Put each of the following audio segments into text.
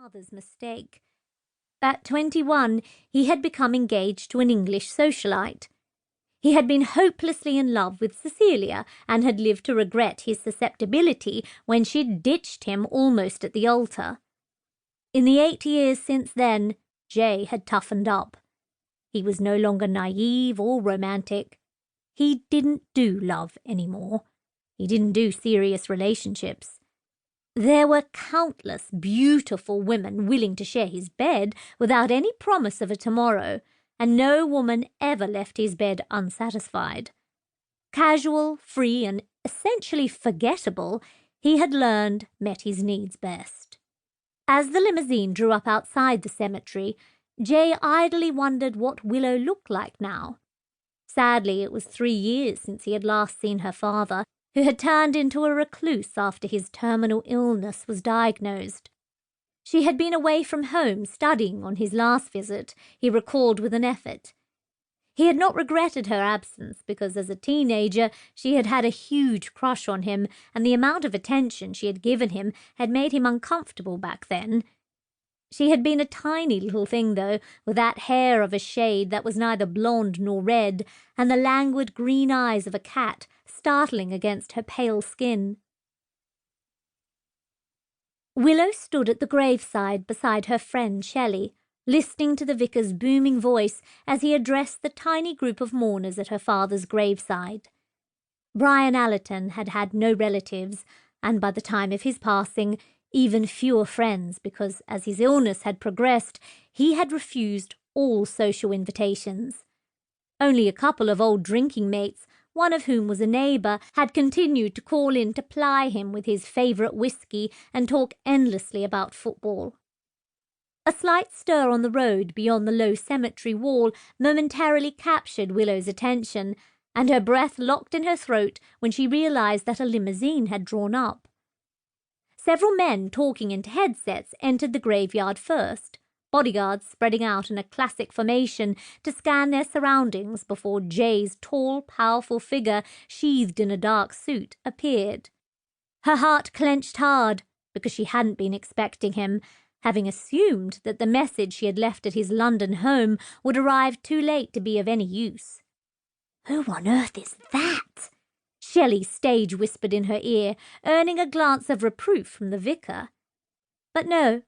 father's mistake. At 21, he had become engaged to an English socialite. He had been hopelessly in love with Cecilia and had lived to regret his susceptibility when she'd ditched him almost at the altar. In the 8 years since then, Jay had toughened up. He was no longer naive or romantic. He didn't do love anymore. He didn't do serious relationships. There were countless beautiful women willing to share his bed without any promise of a tomorrow, and no woman ever left his bed unsatisfied. Casual, free, and essentially forgettable, he had learned met his needs best. As the limousine drew up outside the cemetery, Jay idly wondered what Willow looked like now. Sadly, it was 3 years since he had last seen her father, who had turned into a recluse after his terminal illness was diagnosed. She had been away from home studying on his last visit, he recalled with an effort. He had not regretted her absence because as a teenager she had had a huge crush on him, and the amount of attention she had given him had made him uncomfortable back then. She had been a tiny little thing, though, with that hair of a shade that was neither blonde nor red, and the languid green eyes of a cat, startling against her pale skin. Willow stood at the graveside beside her friend Shelley, listening to the vicar's booming voice as he addressed the tiny group of mourners at her father's graveside. Brian Allerton had had no relatives, and by the time of his passing, even fewer friends, because as his illness had progressed, he had refused all social invitations. Only a couple of old drinking mates, one of whom was a neighbour, had continued to call in to ply him with his favourite whiskey and talk endlessly about football. A slight stir on the road beyond the low cemetery wall momentarily captured Willow's attention, and her breath locked in her throat when she realised that a limousine had drawn up. Several men talking into headsets entered the graveyard first, bodyguards spreading out in a classic formation to scan their surroundings before Jay's tall, powerful figure, sheathed in a dark suit, appeared. Her heart clenched hard because she hadn't been expecting him, having assumed that the message she had left at his London home would arrive too late to be of any use. "Who on earth is that?" Shelley stage whispered in her ear, earning a glance of reproof from the vicar. But no.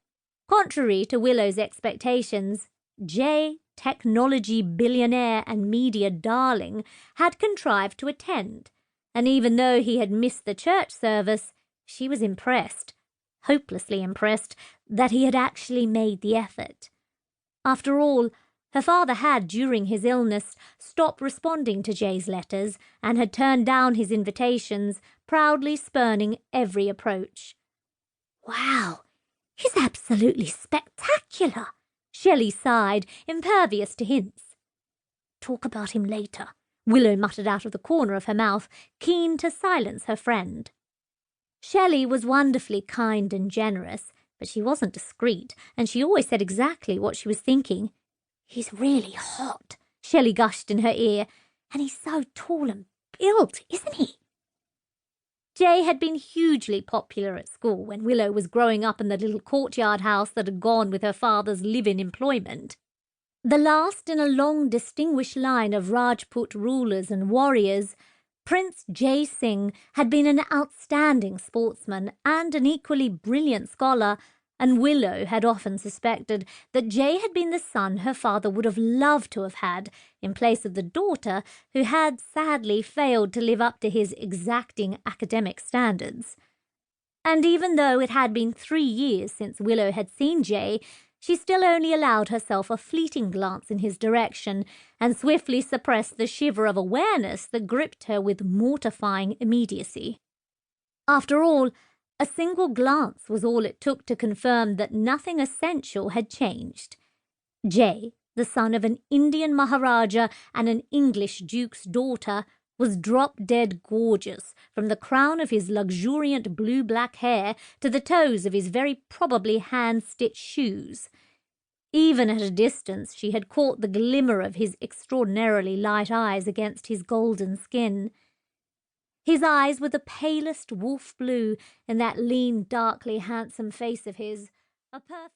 Contrary to Willow's expectations, Jay, technology billionaire and media darling, had contrived to attend, and even though he had missed the church service, she was impressed, hopelessly impressed, that he had actually made the effort. After all, her father had, during his illness, stopped responding to Jay's letters and had turned down his invitations, proudly spurning every approach. "Wow! He's absolutely spectacular," Shelley sighed, impervious to hints. "Talk about him later," Willow muttered out of the corner of her mouth, keen to silence her friend. Shelley was wonderfully kind and generous, but she wasn't discreet, and she always said exactly what she was thinking. "He's really hot," Shelley gushed in her ear, "and he's so tall and built, isn't he?" Jay had been hugely popular at school when Willow was growing up in the little courtyard house that had gone with her father's live-in employment. The last in a long distinguished line of Rajput rulers and warriors, Prince Jay Singh had been an outstanding sportsman and an equally brilliant scholar, and Willow had often suspected that Jay had been the son her father would have loved to have had in place of the daughter who had sadly failed to live up to his exacting academic standards. And even though it had been 3 years since Willow had seen Jay, she still only allowed herself a fleeting glance in his direction and swiftly suppressed the shiver of awareness that gripped her with mortifying immediacy. After all, a single glance was all it took to confirm that nothing essential had changed. Jay, the son of an Indian maharaja and an English duke's daughter, was drop-dead gorgeous, from the crown of his luxuriant blue-black hair to the toes of his very probably hand-stitched shoes. Even at a distance she had caught the glimmer of his extraordinarily light eyes against his golden skin. His eyes were the palest wolf blue in that lean, darkly handsome face of his, a perfect